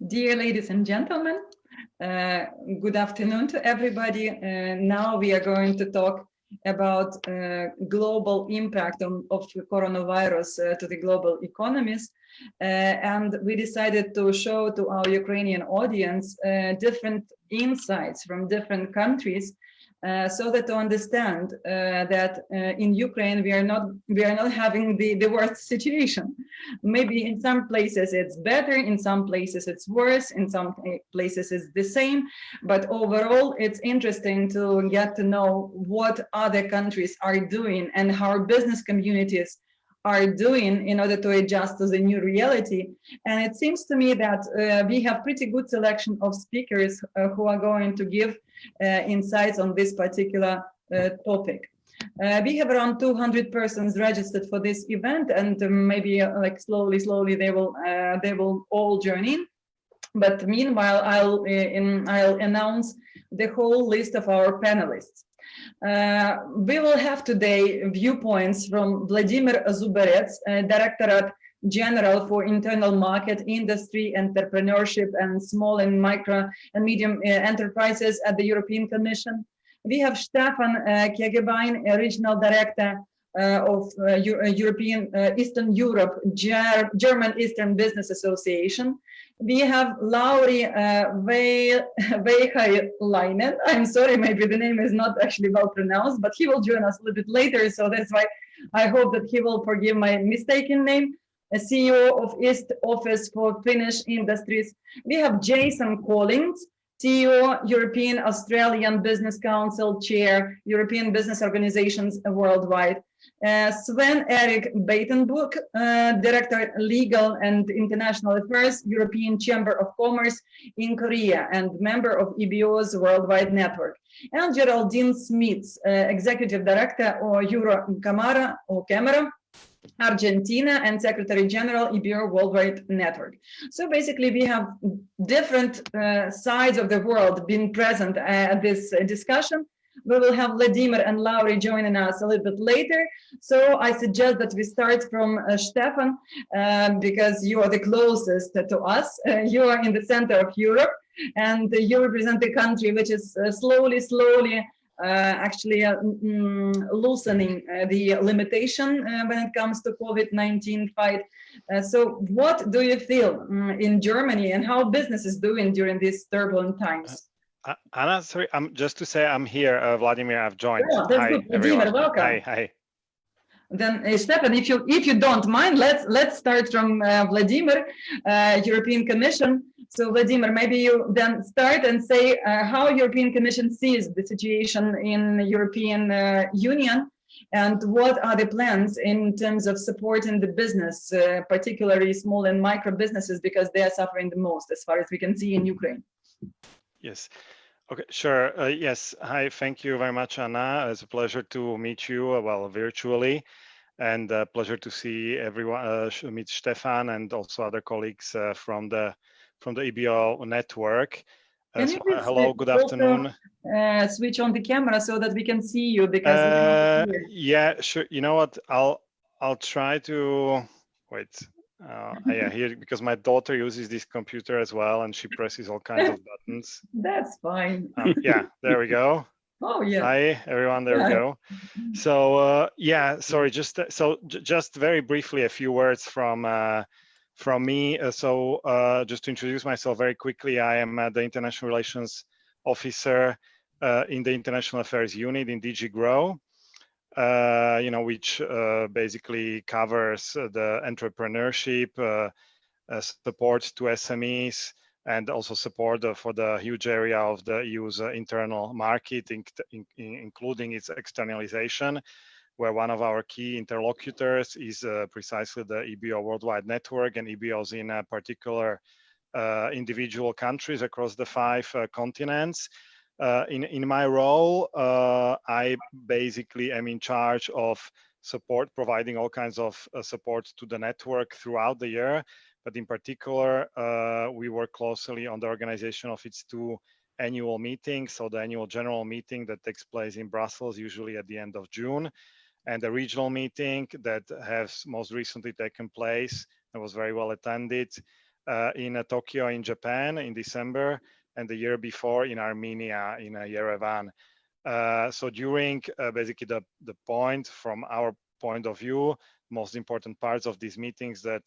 Dear ladies and gentlemen, good afternoon to everybody. Now we are going to talk about global impact of coronavirus to the global economies. And we decided to show to our Ukrainian audience different insights from different countries so that to understand that in Ukraine we are not having the worst situation. Maybe in some places it's better, in some places it's worse, in some places it's the same. But overall, it's interesting to get to know what other countries are doing and how business communities are doing in order to adjust to the new reality. And it seems to me that we have pretty good selection of speakers who are going to give insights on this particular topic. We have around 200 persons registered for this event, and maybe like slowly they will all join in. But meanwhile, I'll announce the whole list of our panelists. We will have today viewpoints from Vladimir Zuberets, Directorate General for Internal Market, Industry, Entrepreneurship, and Small and Micro and Medium Enterprises at the European Commission. We have Stefan Kegebein, Regional Director of European Eastern Europe, German Eastern Business Association. We have Lauri Veihainen. I'm sorry, maybe the name is not actually well pronounced, but he will join us a little bit later. So that's why I hope that he will forgive my mistaken name. A CEO of East Office for Finnish Industries. We have Jason Collins, CEO, European Australian Business Council Chair, European Business Organizations Worldwide. Sven Erik Beitenbroek, Director Legal and International Affairs, European Chamber of Commerce in Korea and member of EBO's Worldwide Network. And Geraldine Smits, Executive Director of Eurocamara or Camera, Argentina, and Secretary General EBO Worldwide Network. So basically we have different sides of the world being present at this discussion. We will have Vladimir and Lauri joining us a little bit later. So I suggest that we start from Stefan, because you are the closest to us. You are in the center of Europe, and you represent a country which is slowly loosening the limitation when it comes to COVID-19 fight. So what do you feel in Germany, and how business is doing during these turbulent times? Anna, sorry, just to say I'm here. Vladimir, I've joined. Yeah, that's hi, good. Vladimir, everyone. welcome. Hi. Then Stefan, if you don't mind, let's start from Vladimir, European Commission. So Vladimir, maybe you then start and say how European Commission sees the situation in European Union, and what are the plans in terms of supporting the business, particularly small and micro businesses, because they are suffering the most, as far as we can see in Ukraine. Yes. Okay, sure. Yes. Hi, thank you very much, Anna. It's a pleasure to meet you, well, virtually, and a pleasure to see everyone, meet Stefan and also other colleagues from the EBO network. So, hello, good afternoon. Switch on the camera so that we can see you, because yeah, sure. You know what? I'll try to wait. Yeah, here, because my daughter uses this computer as well, and she presses all kinds of buttons. That's fine. Yeah, there we go. Oh yeah. Hi everyone, there we go. So yeah, sorry, just very briefly a few words from me. Just to introduce myself very quickly, I am the International Relations Officer in the International Affairs Unit in DG GROW. Which basically covers the entrepreneurship, support to SMEs, and also support for the huge area of the EU's internal market, including its externalization, where one of our key interlocutors is precisely the EBO Worldwide Network, and EBOs in particular individual countries across the 5 continents. In my role, I basically am in charge of providing all kinds of support to the network throughout the year. But in particular, we work closely on the organization of its 2 annual meetings. So the annual general meeting that takes place in Brussels, usually at the end of June, and the regional meeting that has most recently taken place and was very well attended in Tokyo in Japan in December, and the year before in Armenia in Yerevan. So during basically the point from our point of view, most important parts of these meetings that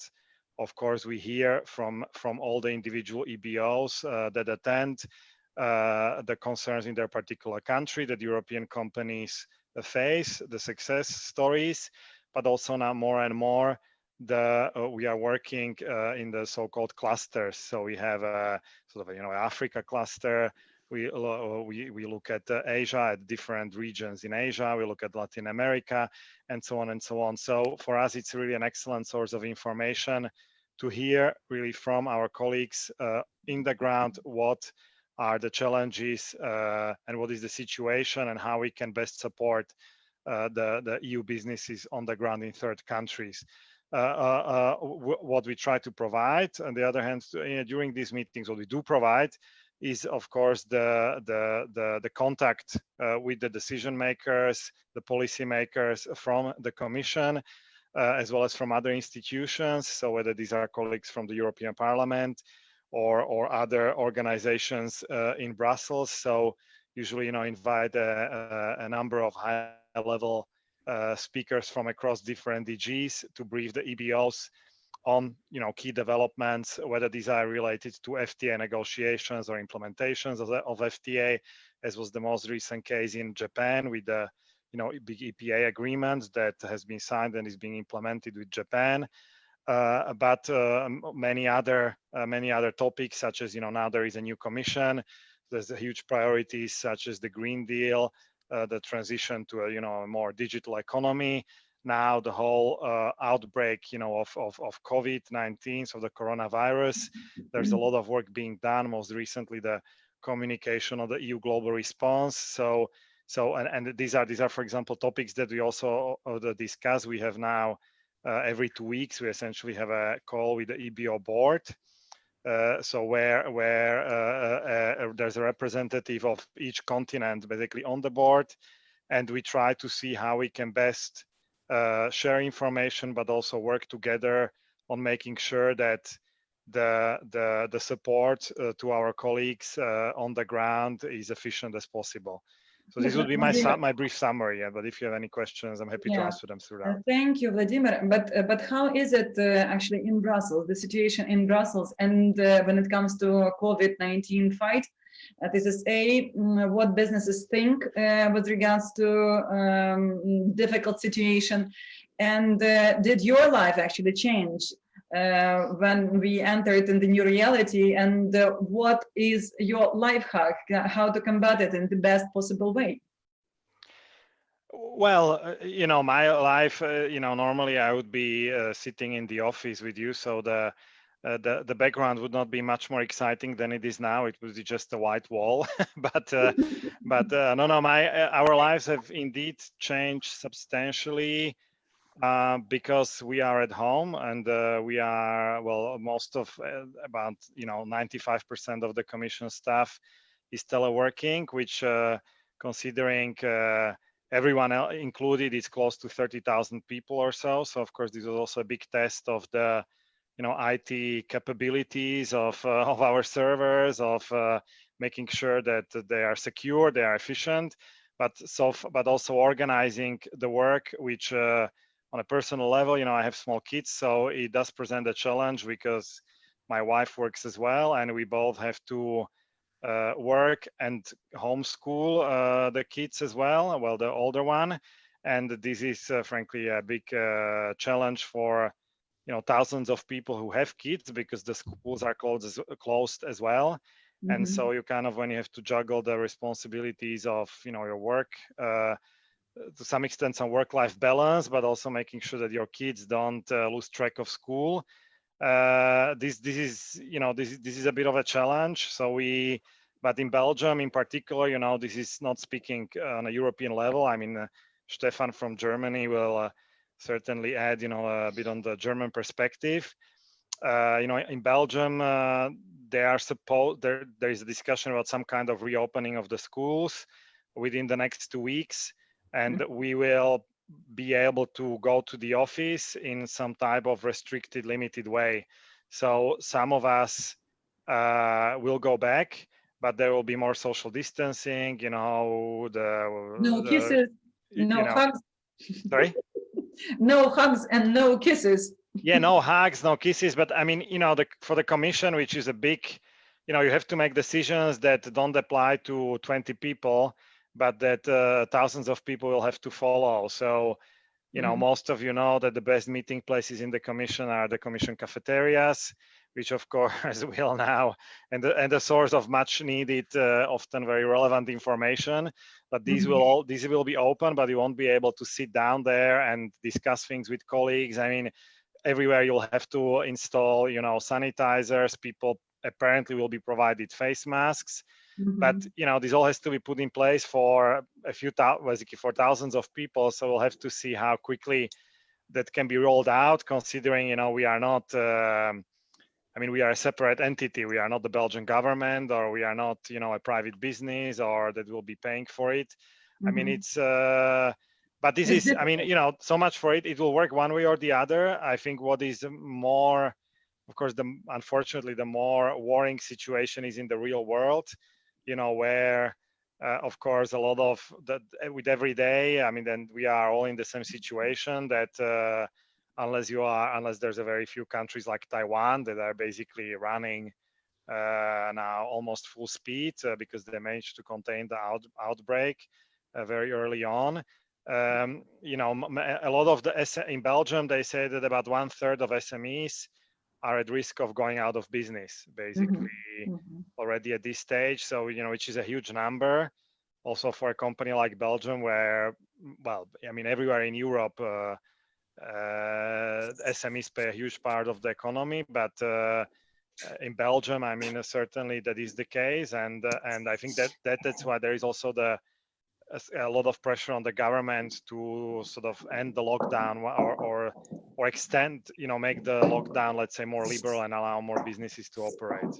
of course we hear from all the individual EBOs that attend the concerns in their particular country that European companies face, the success stories, but also now more and more we are working in the so-called clusters. So we have a sort of Africa cluster. We look at Asia, at different regions in Asia. We look at Latin America, and so on and so on. So for us, it's really an excellent source of information to hear really from our colleagues in the ground what are the challenges and what is the situation and how we can best support the EU businesses on the ground in third countries. What we try to provide, on the other hand, during these meetings, what we do provide is, of course, the contact with the decision makers, the policy makers from the Commission, as well as from other institutions. So whether these are colleagues from the European Parliament or other organizations in Brussels. So usually, invite a number of high-level speakers from across different DGs to brief the EBOs on key developments, whether these are related to FTA negotiations or implementations of FTA, as was the most recent case in Japan with the big EPA agreement that has been signed and is being implemented with Japan. But many other topics, such as now there is a new commission. There's a huge priorities such as the Green Deal, the transition to a more digital economy. Now the whole outbreak of COVID-19, so the coronavirus. There's a lot of work being done. Most recently, the communication of the EU global response. So and these are for example topics that we also discuss. We have now every 2 weeks we essentially have a call with the EBO board. So where there's a representative of each continent basically on the board, and we try to see how we can best share information, but also work together on making sure that the support to our colleagues on the ground is efficient as possible. So this would be my brief summary. But if you have any questions, I'm happy to answer them throughout. Thank you, Vladimir. But how is it actually in Brussels, the situation in Brussels, and when it comes to COVID-19 fight? This is what businesses think with regards to difficult situation, and did your life actually change when we entered in the new reality, and what is your life hack, how to combat it in the best possible way? Well, my life, normally I would be sitting in the office with you, so the background would not be much more exciting than it is now. It would be just a white wall. but our lives have indeed changed substantially. Because we are at home and we are, most of about 95% of the Commission staff is teleworking, which considering everyone else included is close to 30,000 people or so. So of course this was also a big test of the IT capabilities of our servers, of making sure that they are secure, they are efficient, but also organizing the work, which on a personal level, I have small kids, so it does present a challenge because my wife works as well, and we both have to work and homeschool the kids as well, the older one. And this is frankly a big challenge for thousands of people who have kids, because the schools are closed as well. Mm-hmm. And so you when you have to juggle the responsibilities of your work, to some extent some work-life balance, but also making sure that your kids don't lose track of school. This is a bit of a challenge. But in Belgium in particular, this is not speaking on a European level. I mean, Stefan from Germany will certainly add, a bit on the German perspective. In Belgium, there is a discussion about some kind of reopening of the schools within the next 2 weeks. And we will be able to go to the office in some type of restricted, limited way. So some of us will go back, but there will be more social distancing. No kisses, no hugs. Sorry. No hugs and no kisses. Yeah, no hugs, no kisses. But I mean, for the commission, which is a big, you have to make decisions that don't apply to 20 people, but that thousands of people will have to follow. So, most of you know that the best meeting places in the commission are the commission cafeterias, which of course will now, and the source of much needed, often very relevant information. But these will be open, but you won't be able to sit down there and discuss things with colleagues. I mean, everywhere you'll have to install, sanitizers. People apparently will be provided face masks. But this all has to be put in place for basically for thousands of people. So we'll have to see how quickly that can be rolled out, considering we are not. We are a separate entity. We are not the Belgian government, or we are not a private business, or that will be paying for it. I mean, it's. But this is. I mean, so much for it. It will work one way or the other. I think what is more, of course, unfortunately, the more worrying situation is in the real world. Where, of course, a lot of that with every day, I mean, then we are all in the same situation that unless there's a very few countries like Taiwan that are basically running now almost full speed because they managed to contain the outbreak very early on. A lot of in Belgium, they say that about 1/3 of SMEs are at risk of going out of business, basically, already at this stage. So, which is a huge number. Also for a company like Belgium, where, well, I mean, everywhere in Europe, SMEs pay a huge part of the economy, but in Belgium, I mean, certainly that is the case, and I think that's why there is also a lot of pressure on the government to sort of end the lockdown or extend, make the lockdown, let's say, more liberal and allow more businesses to operate.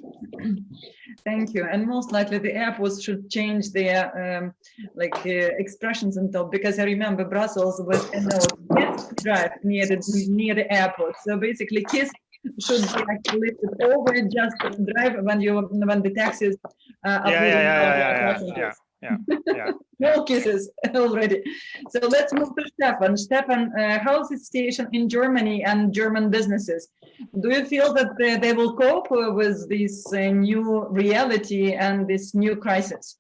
Thank you. And most likely the airports should change their expressions and all, because I remember Brussels was kiss drive near the airport. So basically, kiss should be actually lifted over just drive when the taxis are Yeah. No kisses already. So let's move to Stefan. Stefan, how's the situation in Germany and German businesses? Do you feel that they will cope with this new reality and this new crisis?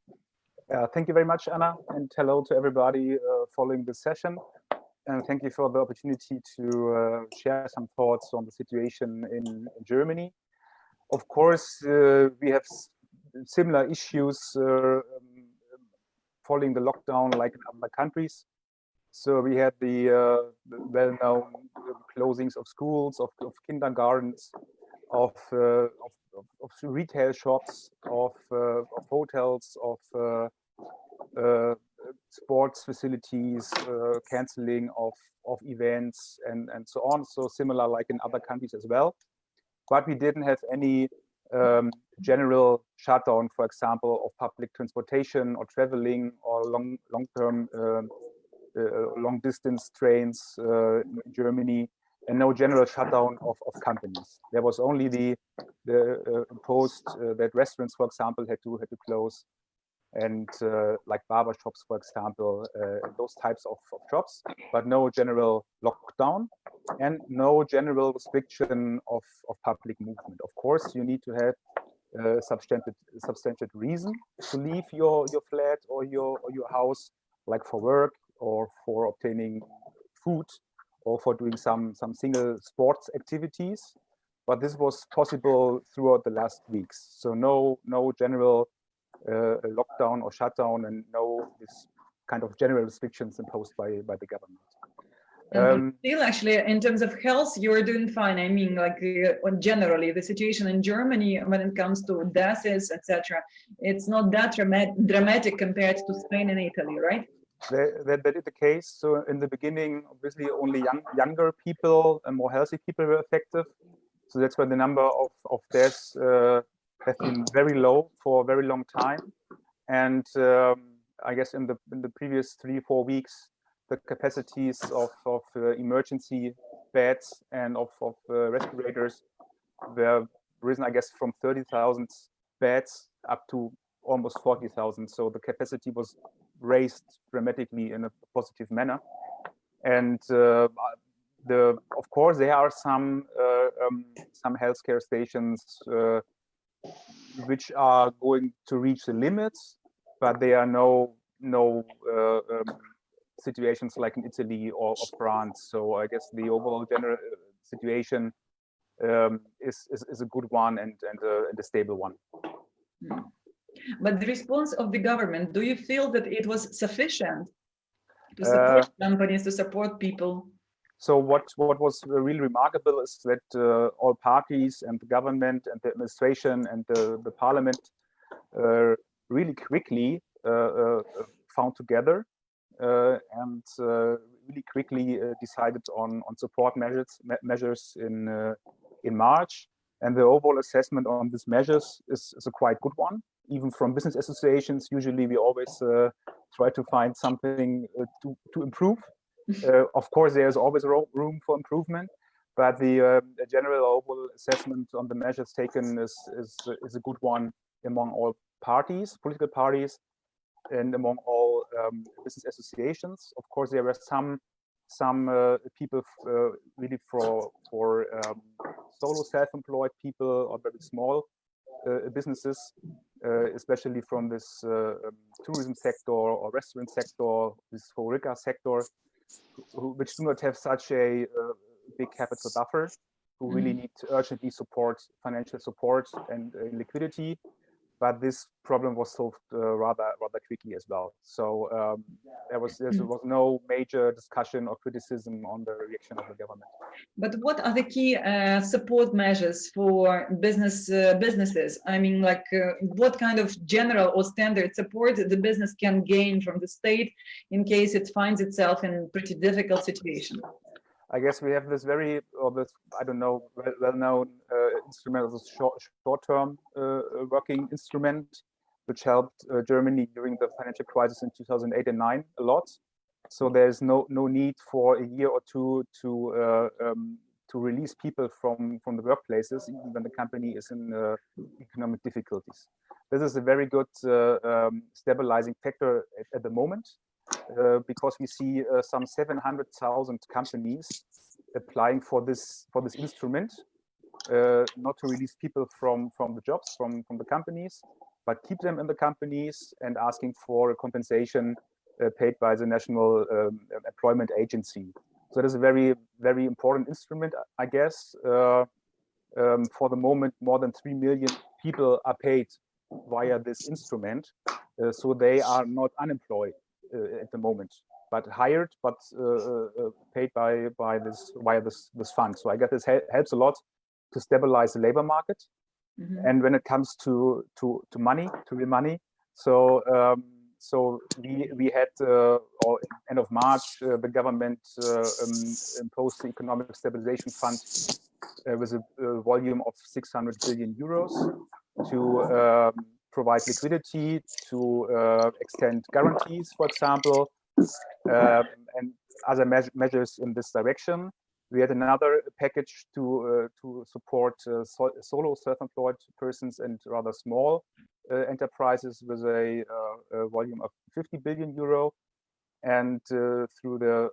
Thank you very much, Anna, and hello to everybody following this session. And thank you for the opportunity to share some thoughts on the situation in Germany. Of course, we have similar issues following the lockdown like in other countries. So we had the well-known closings of schools, of kindergartens, of retail shops, of hotels, of sports facilities, canceling of events, and so on. So similar like in other countries as well. But we didn't have any general shutdown, for example, of public transportation or traveling or long-term long-distance trains in Germany, and no general shutdown of companies. There was only the imposed that restaurants, for example, had to close, and like barber shops, for example, those types of shops, but no general lockdown and no general restriction of public movement. Of course, you need to have substantial reason to leave your flat or your house, like for work or for obtaining food or for doing some single sports activities. But this was possible throughout the last weeks. So no general lockdown or shutdown, and no this kind of general restrictions imposed by the government. Still, actually, in terms of health, you're doing fine. I mean, like generally, the situation in Germany when it comes to deaths, etc., it's not that dramatic compared to Spain and Italy, right? That is the case. So in the beginning, obviously, only younger people and more healthy people were affected. So that's why the number of deaths have been very low for a very long time. And I guess in the previous 3-4 weeks, the capacities of emergency beds and of respirators were risen, I guess, from 30,000 beds up to almost 40,000. So the capacity was raised dramatically in a positive manner. And of course, there are some healthcare stations which are going to reach the limits, but there are no situations like in Italy or France. So I guess the overall general situation is a good one and a stable one. But the response of the government, do you feel that it was sufficient to support companies, to support people? So what was really remarkable is that all parties and the government and the administration and the parliament really quickly found together and really quickly decided on support measures in March. And the overall assessment on these measures is a quite good one. Even from business associations, usually we always try to find something to improve. Of course, there's always room for improvement, but the general overall assessment on the measures taken is a good one among all parties, political parties, and among all business associations. Of course, there were some people really for solo self-employed people or very small businesses, especially from this tourism sector or restaurant sector, this HoReCa sector, which do not have such a big capital buffer, who really need to urgently financial support and liquidity. But this problem was solved rather quickly as well. So there was no major discussion or criticism on the reaction of the government. But what are the key support measures for businesses? I mean, like what kind of general or standard support the business can gain from the state in case it finds itself in a pretty difficult situation? I guess we have this I don't know, well-known instrument, this short-term working instrument, which helped Germany during the financial crisis in 2008 and 9 a lot. So there's no need for a year or two to release people from the workplaces, even when the company is in economic difficulties. This is a very good stabilizing factor at the moment. Because we see some 700,000 companies applying for this instrument, not to release people from the jobs from the companies, but keep them in the companies and asking for a compensation paid by the National Employment Agency. So it is a very, very important instrument, I guess. For the moment, more than 3 million people are paid via this instrument, so they are not unemployed at the moment, but hired, but paid by this via this fund. So I guess this helps a lot to stabilize the labor market. And when it comes to money, to real money, so we had or end of March the government imposed the Economic Stabilization Fund with a volume of 600 billion euros to provide liquidity, to extend guarantees, for example, and other measures in this direction. We had another package to support solo self-employed persons and rather small enterprises with a volume of 50 billion euro. And through the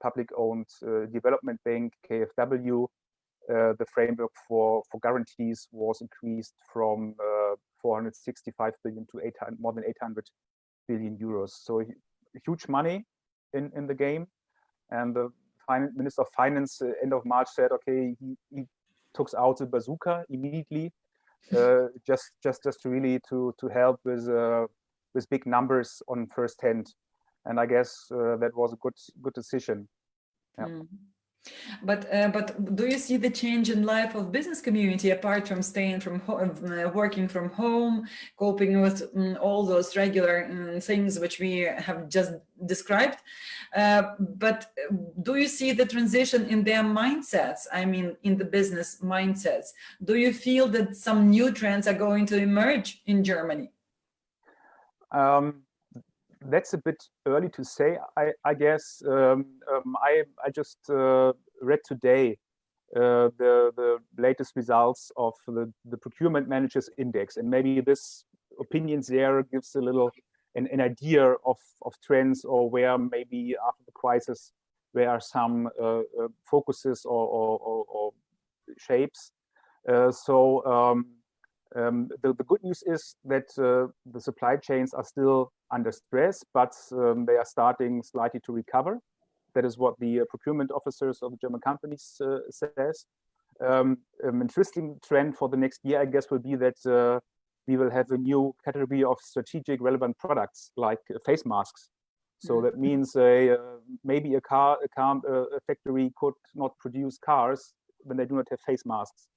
public-owned development bank, KfW, the framework for guarantees was increased from 465 billion to more than 800 billion euros. So huge money in the game. And the Minister of Finance end of March said, okay, he took out the bazooka immediately, just to really to help with big numbers on first hand. And I guess that was a good decision. Yeah. But do you see the change in life of business community apart from staying from home, working from home, coping with all those regular things which we have just described? But do you see the transition in their mindsets? I mean, in the business mindsets, do you feel that some new trends are going to emerge in Germany? That's a bit early to say. I guess I just read today the latest results of the procurement managers index, and maybe this opinions there gives a little an idea of trends, or where maybe after the crisis there are some focuses or shapes. The good news is that the supply chains are still under stress, but they are starting slightly to recover. That is what the procurement officers of the German companies says. Interesting trend for the next year, I guess, will be that we will have a new category of strategic relevant products like face masks. So that means maybe a factory could not produce cars when they do not have face masks.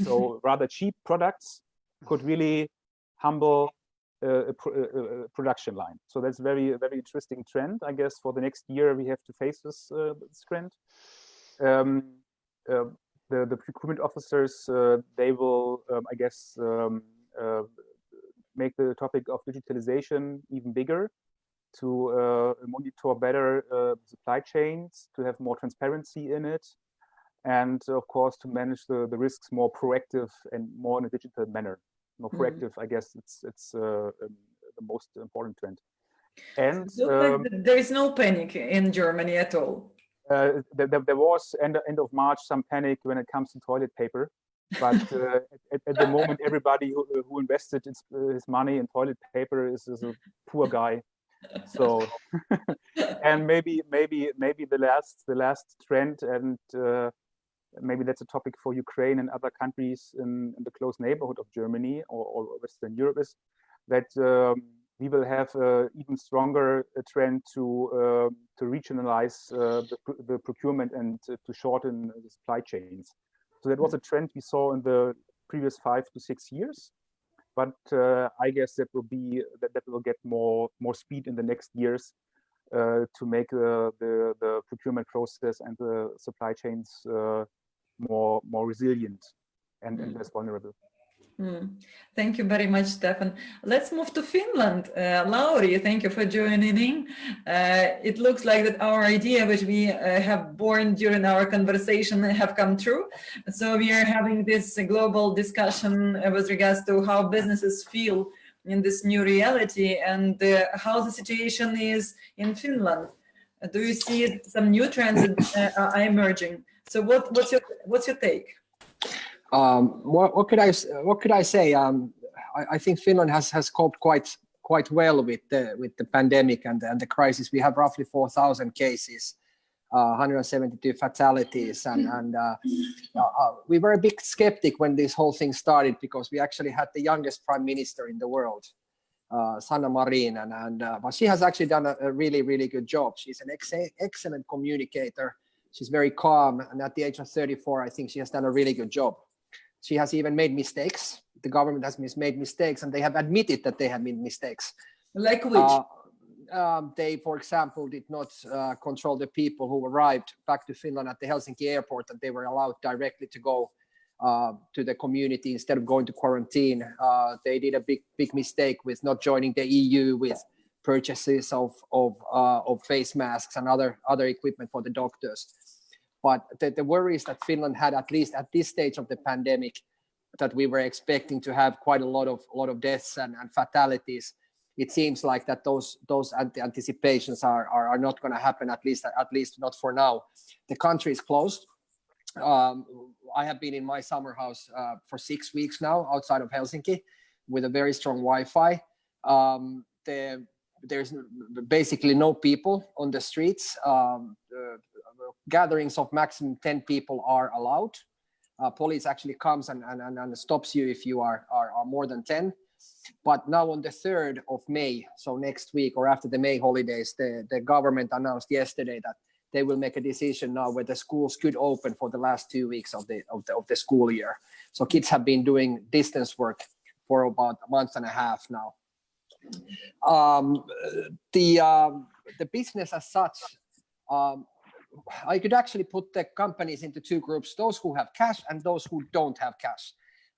So rather cheap products could really humble a production line. So that's very interesting trend. I guess for the next year we have to face this trend. The procurement officers they will I guess make the topic of digitalization even bigger, to monitor better supply chains, to have more transparency in it, and of course to manage the risks more proactive and more in a digital manner. More proactive, I guess it's the most important trend. And there is no panic in Germany at all. There was end of March some panic when it comes to toilet paper, but at the moment everybody who invested his money in toilet paper is a poor guy. So and maybe the last trend, and maybe that's a topic for Ukraine and other countries in the close neighborhood of Germany or Western Europe, is that we will have even stronger trend to regionalize the procurement and to shorten the supply chains. So that was a trend we saw in the previous 5 to 6 years, but I guess that will get more speed in the next years to make the procurement process and the supply chains more resilient and less vulnerable. Thank you very much, Stefan. Let's move to Finland. Lauri, thank you for joining in. It looks like that our idea, which we have born during our conversation, have come true. So we are having this global discussion with regards to how businesses feel in this new reality, and how the situation is in Finland. Do you see some new trends that are emerging? So what's your take? What could I say? I think Finland has coped quite well with the pandemic and the crisis. We have roughly 4,000 cases, 172 fatalities, and we were a big skeptic when this whole thing started, because we actually had the youngest prime minister in the world, Sanna Marin, but she has actually done a really good job. She's an excellent communicator. She's very calm, and at the age of 34, I think she has done a really good job. She has even made mistakes. The government has made mistakes, and they have admitted that they have made mistakes. Like which? They, for example, did not control the people who arrived back to Finland at the Helsinki airport, and they were allowed directly to go to the community instead of going to quarantine. They did a big mistake with not joining the EU with purchases of face masks and other equipment for the doctors. But the worry is that Finland had, at least at this stage of the pandemic, that we were expecting to have quite a lot of deaths and fatalities. It seems like that those anticipations are not going to happen, at least not for now. The country is closed. I have been in my summer house for 6 weeks now, outside of Helsinki, with a very strong Wi-Fi. There's basically no people on the streets. Gatherings of maximum 10 people are allowed. Police actually comes and stops you if you are more than 10. But now on the 3rd of May, so next week or after the May holidays, the government announced yesterday that they will make a decision now where the schools could open for the last 2 weeks of the school year. So kids have been doing distance work for about a month and a half now. The business as such, I could actually put the companies into 2 groups: those who have cash and those who don't have cash.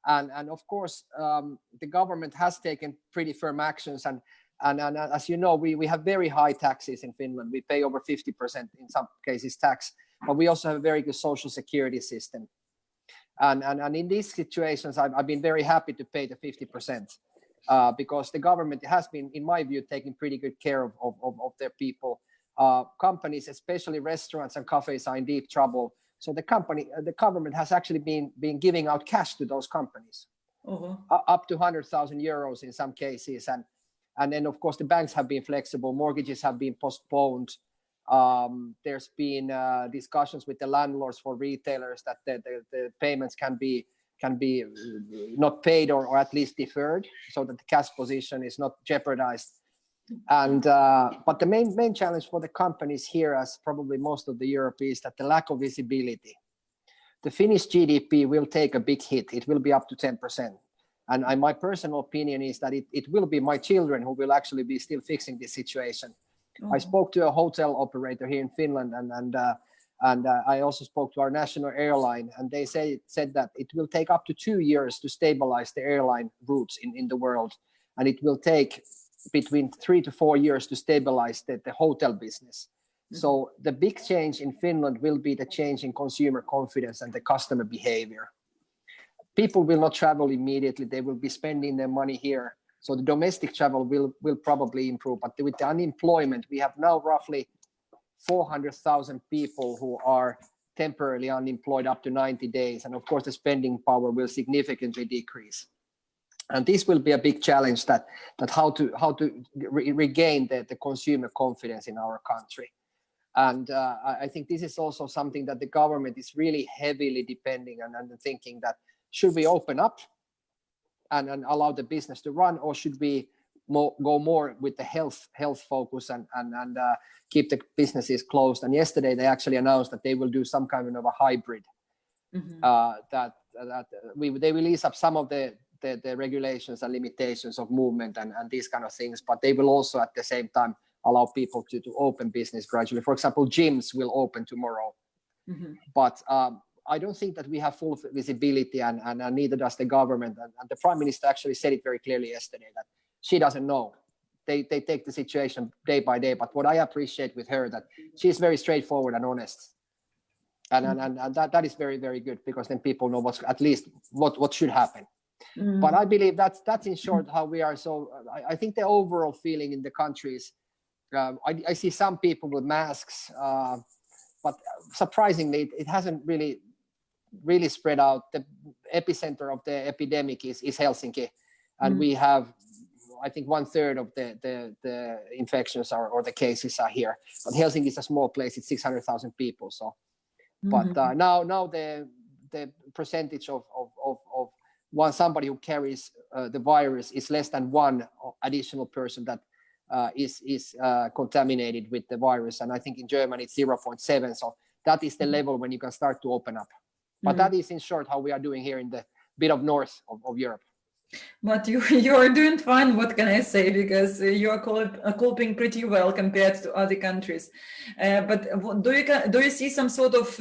And of course, the government has taken pretty firm actions. And as you know, we have very high taxes in Finland. We pay over 50% in some cases tax, but we also have a very good social security system. And in these situations, I've been very happy to pay the 50%, because the government has been, in my view, taking pretty good care of their people. Companies, especially restaurants and cafes, are in deep trouble. So the government has actually been giving out cash to those companies, up to 100,000 euros in some cases. And then, of course, the banks have been flexible. Mortgages have been postponed. There's been discussions with the landlords for retailers that the payments can be not paid or at least deferred, so that the cash position is not jeopardized. And but the main challenge for the companies here, as probably most of the Europe, is that the lack of visibility. The Finnish GDP will take a big hit. It will be up to 10%. And my personal opinion is that it will be my children who will actually be still fixing this situation. I spoke to a hotel operator here in Finland, and I also spoke to our national airline, and they said that it will take up to 2 years to stabilize the airline routes in the world, and it will take between 3 to 4 years to stabilize the hotel business. So the big change in Finland will be the change in consumer confidence and the customer behavior. People will not travel immediately. They will be spending their money here. So the domestic travel will probably improve. But with the unemployment, we have now roughly 400,000 people who are temporarily unemployed up to 90 days. And of course, the spending power will significantly decrease. And this will be a big challenge, that how to regain the consumer confidence in our country. And I think this is also something that the government is really heavily depending on, and thinking that, should we open up and allow the business to run, or should we go more with the health focus and keep the businesses closed? And yesterday they actually announced that they will do some kind of a hybrid, that they will ease up some of the regulations and limitations of movement and these kind of things, but they will also at the same time allow people to open business gradually. For example, gyms will open tomorrow, but I don't think that we have full visibility, and neither does the government. And the Prime Minister actually said it very clearly yesterday, that she doesn't know. They take the situation day by day. But what I appreciate with her, that she's very straightforward and honest, and that is very, very good, because then people know at least what should happen. But I believe that's in short how we are. So I think the overall feeling in the country is, I see some people with masks, but surprisingly, it hasn't really spread out. The epicenter of the epidemic is Helsinki, and we have, I think, 1/3 of the infections or the cases are here. But Helsinki is a small place; it's 600,000 people. So, but now the percentage of somebody who carries the virus is less than one additional person that is contaminated with the virus, and I think in Germany it's 0.7. So that is the level when you can start to open up. But that is in short how we are doing here in the bit of north of Europe. But you are doing fine, what can I say, because you are coping pretty well compared to other countries. But do you see some sort of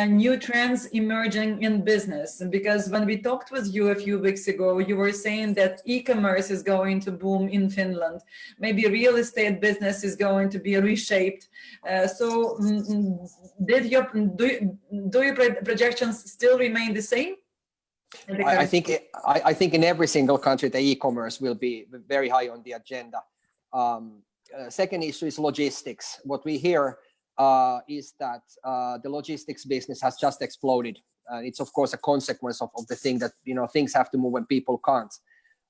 new trends emerging in business? Because when we talked with you a few weeks ago, you were saying that e-commerce is going to boom in Finland. Maybe real estate business is going to be reshaped. So do your projections still remain the same? I think in every single country, the e-commerce will be very high on the agenda. Second issue is logistics. What we hear is that the logistics business has just exploded. It's of course a consequence of the thing that, things have to move when people can't.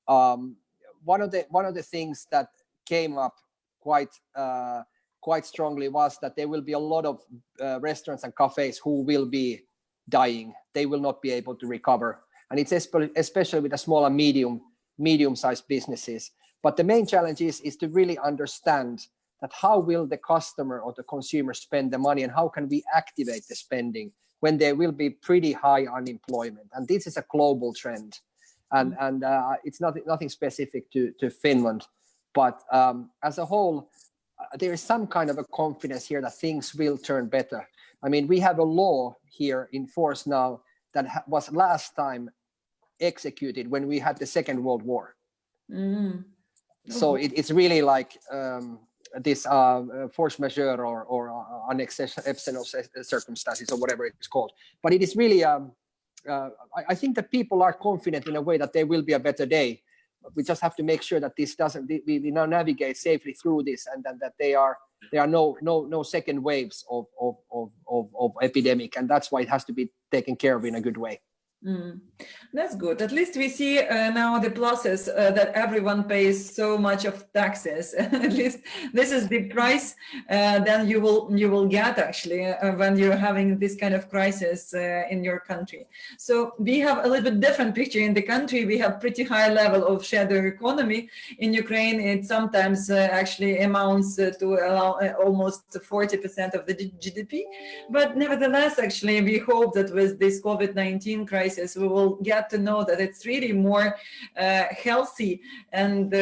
One of the things that came up quite strongly was that there will be a lot of restaurants and cafes who will be dying. They will not be able to recover. And it's especially with the small and medium-sized businesses. But the main challenge is to really understand that how will the customer or the consumer spend the money, and how can we activate the spending when there will be pretty high unemployment. And this is a global trend. And it's nothing specific to Finland. But as a whole, there is some kind of a confidence here that things will turn better. I mean, we have a law here in force now that was last time executed when we had the Second World War. So it's really like this force majeure or unexceptional circumstances or whatever it's called. But it is really I think that people are confident in a way that there will be a better day. We just have to make sure that this doesn't, we now navigate safely through this, and then that there are no second waves of epidemic, and that's why it has to be taken care of in a good way. That's good. At least we see now the pluses that everyone pays so much of taxes. At least this is the price then you will get actually when you're having this kind of crisis in your country. So we have a little bit different picture in the country. We have pretty high level of shadow economy. In Ukraine, it sometimes actually amounts to almost 40% of the GDP. But nevertheless, actually, we hope that with this COVID-19 crisis, we will get to know that it's really more healthy and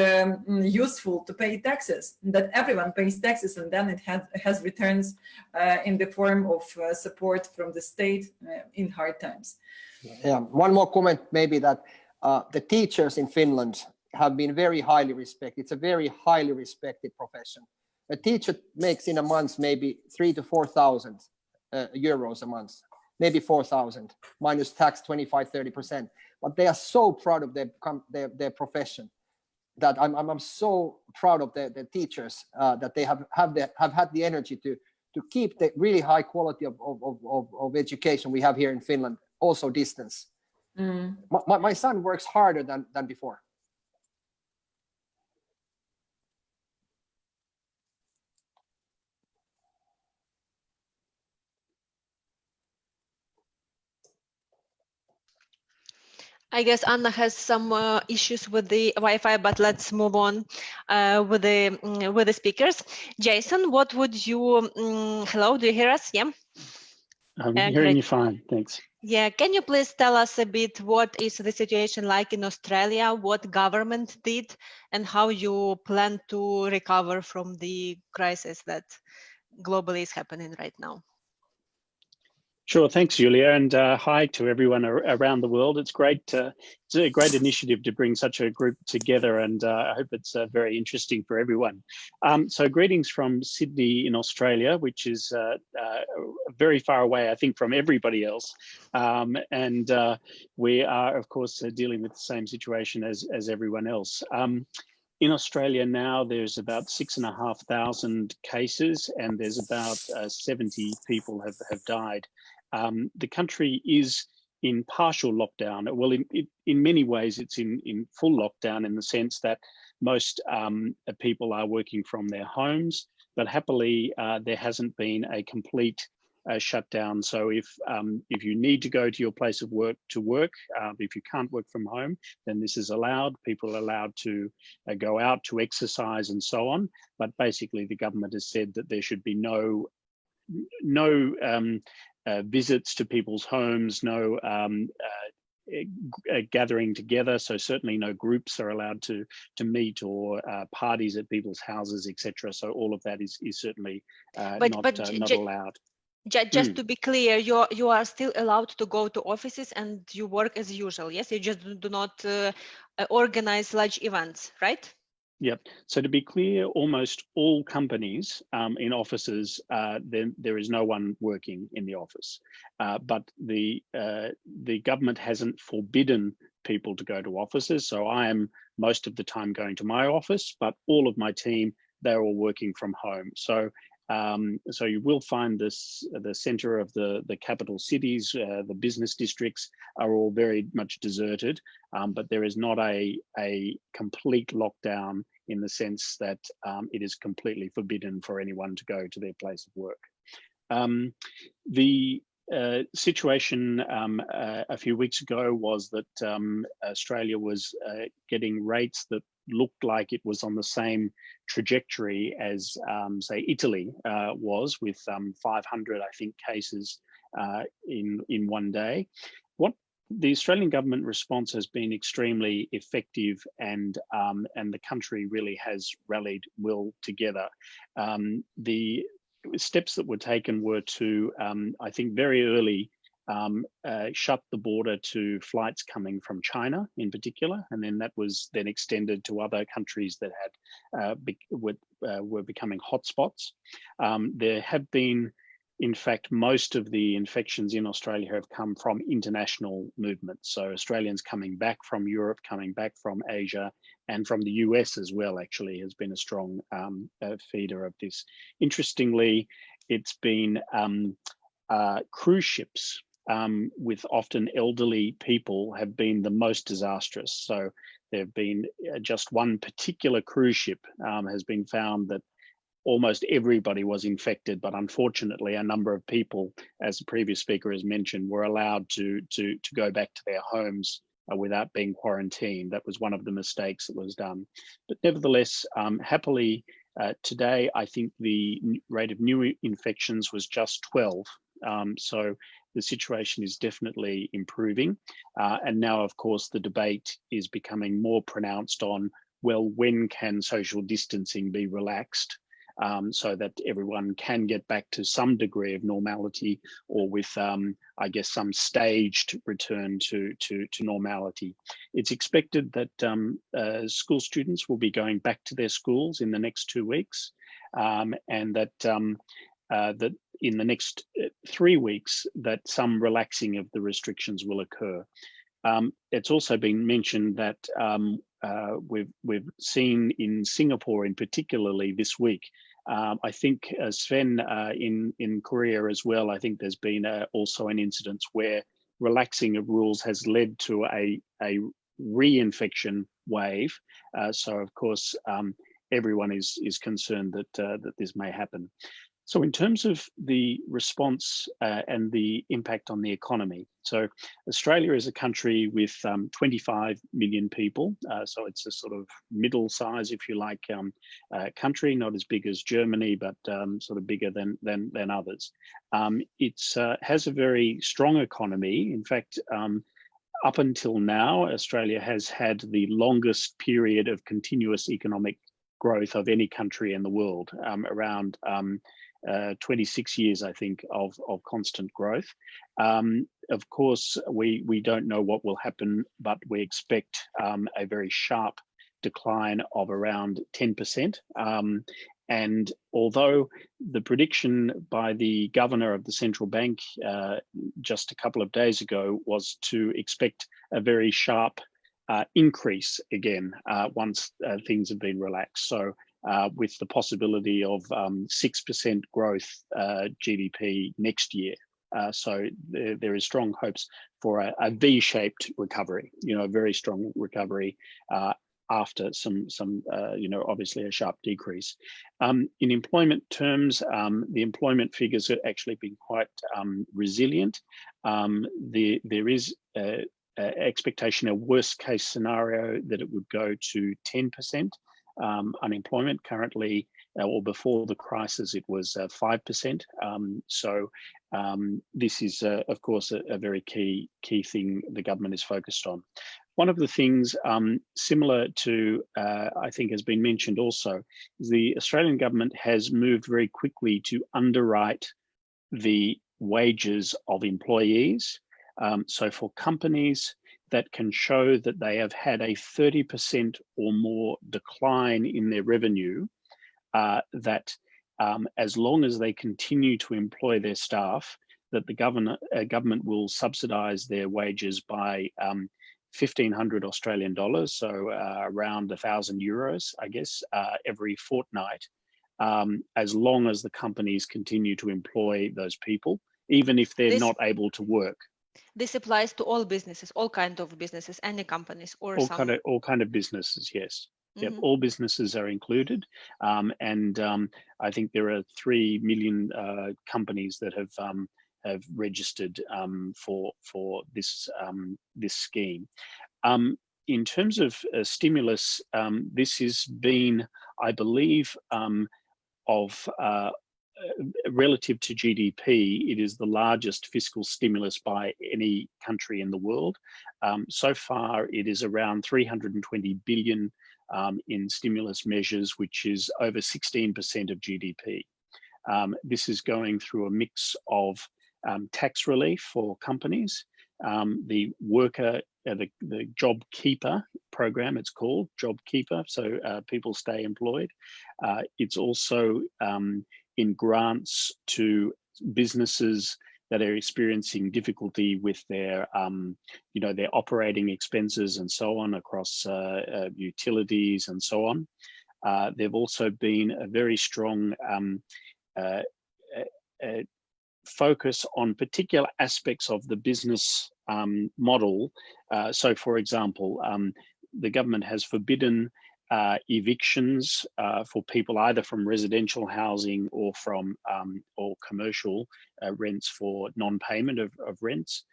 useful to pay taxes, that everyone pays taxes, and then it has returns in the form of support from the state in hard times. Yeah, one more comment maybe, that the teachers in Finland have been very highly respected. It's a very highly respected profession. A teacher makes in a month maybe 3,000 to 4,000 euros a month, maybe 4,000 minus tax 25–30%. But they are so proud of their profession that I'm so proud of the teachers that they have had the energy to keep the really high quality of education we have here in Finland, also distance. My son works harder than before. I guess Anna has some issues with the Wi-Fi, but let's move on with the speakers. Jason, what would you? Hello, do you hear us? Yeah. I'm hearing you fine, thanks. Yeah, can you please tell us a bit what is the situation like in Australia, what government did, and how you plan to recover from the crisis that globally is happening right now? Sure, thanks, Julia, and hi to everyone around the world. It's great. It's a great initiative to bring such a group together, and I hope it's very interesting for everyone. So greetings from Sydney in Australia, which is very far away, I think, from everybody else. And we are, of course, dealing with the same situation as everyone else. In Australia now, there's about 6,500 cases, and there's about 70 people have died. The country is in partial lockdown. Well, in many ways, it's in full lockdown in the sense that most people are working from their homes, but happily, there hasn't been a complete shutdown. So if you need to go to your place of work to work, if you can't work from home, then this is allowed. People are allowed to go out to exercise and so on. But basically, the government has said that there should be no visits to people's homes, no gathering together. So certainly no groups are allowed to meet, or parties at people's houses, etc. So all of that is certainly not allowed. Just to be clear, you are still allowed to go to offices and you work as usual. Yes, you just do not organize large events, right? Yep. So to be clear, almost all companies in offices, then there is no one working in the office. But the government hasn't forbidden people to go to offices. So I am most of the time going to my office, but all of my team, they're all working from home. So so you will find the center of the capital cities, the business districts are all very much deserted, but there is not a complete lockdown in the sense that it is completely forbidden for anyone to go to their place of work. The situation a few weeks ago was that Australia was getting rates that looked like it was on the same trajectory as, say, Italy was, with 500, I think, cases in one day. What the Australian government response has been extremely effective, and the country really has rallied well together. The steps that were taken were to, I think, very early shut the border to flights coming from China in particular, and then that was then extended to other countries that had were becoming hotspots. There have been in fact, most of the infections in Australia have come from international movements. So Australians coming back from Europe, coming back from Asia, and from the US as well, actually, has been a strong feeder of this. Interestingly, it's been cruise ships with often elderly people have been the most disastrous. So there have been just one particular cruise ship has been found that almost everybody was infected, but unfortunately a number of people, as the previous speaker has mentioned, were allowed to go back to their homes without being quarantined. That was one of the mistakes that was done. But nevertheless, happily, today, I think the rate of new infections was just 12. So the situation is definitely improving. And now, of course, the debate is becoming more pronounced on, well, when can social distancing be relaxed? So that everyone can get back to some degree of normality, or with, I guess, some staged return to normality. It's expected that school students will be going back to their schools in the next 2 weeks, and that that in the next 3 weeks that some relaxing of the restrictions will occur. It's also been mentioned that we've seen in Singapore, in particularly this week. I think Sven in Korea as well. I think there's been also an incident where relaxing of rules has led to a reinfection wave. So of course, everyone is concerned that that this may happen. So in terms of the response and the impact on the economy, so Australia is a country with 25 million people. So it's a sort of middle size, if you like, country, not as big as Germany, but sort of bigger than others. It has a very strong economy. In fact, up until now, Australia has had the longest period of continuous economic growth of any country in the world, around 26 years, I think, of constant growth. Of course, we don't know what will happen, but we expect a very sharp decline of around 10%. And although the prediction by the governor of the central bank just a couple of days ago was to expect a very sharp increase again once things have been relaxed. So with the possibility of 6% growth GDP next year. So there is strong hopes for a V-shaped recovery, a very strong recovery after some obviously a sharp decrease. In employment terms, the employment figures have actually been quite resilient. There is expectation, a worst case scenario, that it would go to 10%. Unemployment currently, or before the crisis, it was 5%. So this is, of course, a very key thing the government is focused on. One of the things similar to, I think has been mentioned also, is the Australian government has moved very quickly to underwrite the wages of employees. So for companies that can show that they have had a 30% or more decline in their revenue, that as long as they continue to employ their staff, that the government will subsidise their wages by 1,500 Australian dollars, so around 1,000 euros, I guess, every fortnight, as long as the companies continue to employ those people, even if they're not able to work. This applies to all businesses, all kind of businesses, any companies, or all kind of businesses. Yes. Yep, all businesses are included, and I think there are 3 million companies that have registered for this this scheme. In terms of stimulus, this has been, I believe, of relative to GDP, it is the largest fiscal stimulus by any country in the world. So far, it is around 320 billion in stimulus measures, which is over 16% of GDP. This is going through a mix of tax relief for companies, the worker, the Job Keeper program, it's called Job Keeper, so people stay employed. It's also in grants to businesses that are experiencing difficulty with their, their operating expenses and so on across utilities and so on. There've also been a very strong focus on particular aspects of the business model. So, for example, the government has forbidden evictions for people either from residential housing or from or commercial rents for non-payment of rents.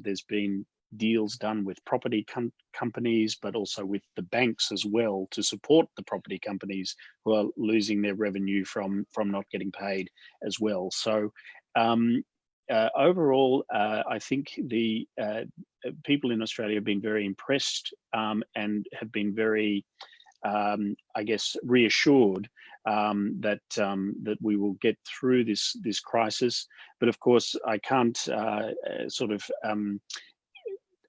There's been deals done with property companies, but also with the banks as well to support the property companies who are losing their revenue from not getting paid as well. So overall, I think the people in Australia have been very impressed and have been very, I guess, reassured that that we will get through this crisis. But of course, I can't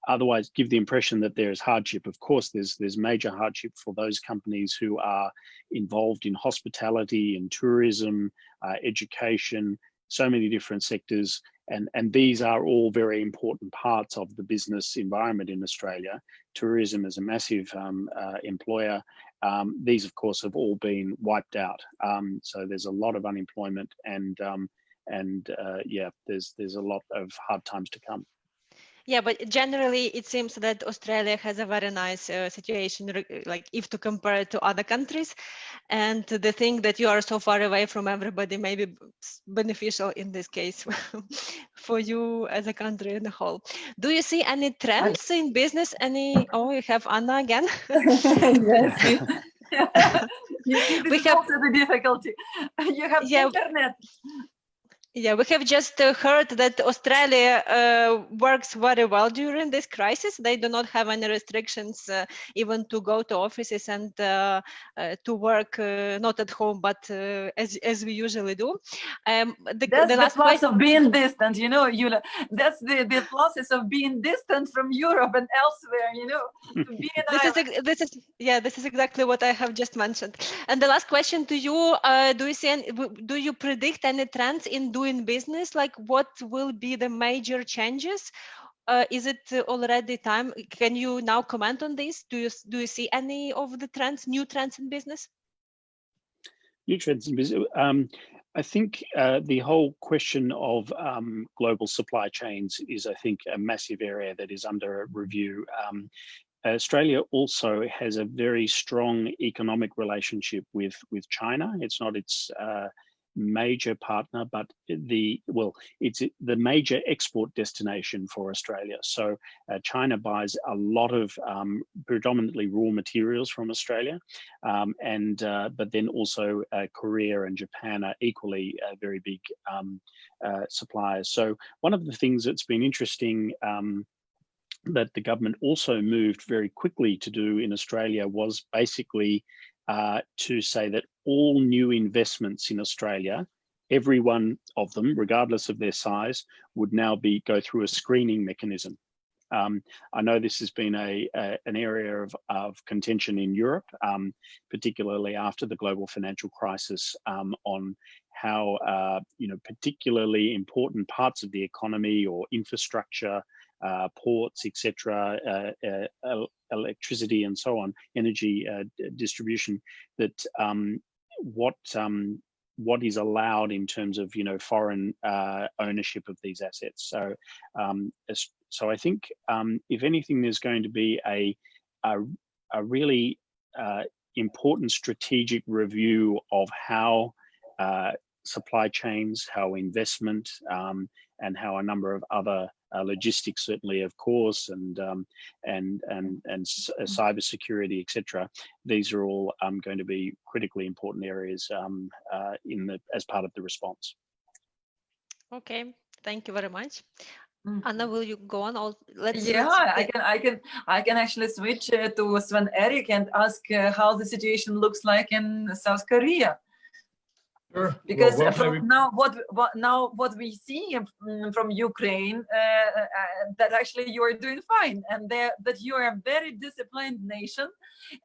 otherwise give the impression that there is hardship. Of course, there's major hardship for those companies who are involved in hospitality and tourism, education, so many different sectors. And these are all very important parts of the business environment in Australia. Tourism is a massive employer. These, of course, have all been wiped out. So there's a lot of unemployment, and yeah, there's a lot of hard times to come. Yeah, but generally it seems that Australia has a very nice situation, like if to compare it to other countries, and the thing that you are so far away from everybody may be beneficial in this case for you as a country in a whole. Do you see any trends in business? Oh, you have Anna again. Yes. You see, this is also the difficulty. You have internet. Yeah, we have just heard that Australia works very well during this crisis. They do not have any restrictions even to go to offices and to work not at home, but as we usually do. That's the plus of being distant, you know, Yulia. That's the pluses of being distant from Europe and elsewhere, you know. To be in this is exactly what I have just mentioned. And the last question to you: do you predict any trends in doing business? Like, what will be the major changes? Is it already time? Can you now comment on this? Do you see any of the trends, new trends in business? New trends in business. I think the whole question of global supply chains is, I think, a massive area that is under review. Australia also has a very strong economic relationship with China. It's not its major partner, but it's the major export destination for Australia. So China buys a lot of predominantly raw materials from Australia, but then also Korea and Japan are equally very big suppliers. So one of the things that's been interesting that the government also moved very quickly to do in Australia was basically to say that all new investments in Australia, every one of them, regardless of their size, would now go through a screening mechanism. I know this has been an area of contention in Europe, particularly after the global financial crisis, on how particularly important parts of the economy or infrastructure, ports, etc., electricity and so on, energy distribution, that what is allowed in terms of foreign ownership of these assets. So I think if anything, there's going to be a really important strategic review of how supply chains, how investment, and how a number of other logistics, certainly, of course, and cybersecurity, etc. These are all going to be critically important areas as part of the response. Okay, thank you very much. Anna, will you go on? I can actually switch to Sven Erik and ask how the situation looks like in South Korea. Sure. Because what we see from Ukraine, that actually you are doing fine, and that you are a very disciplined nation,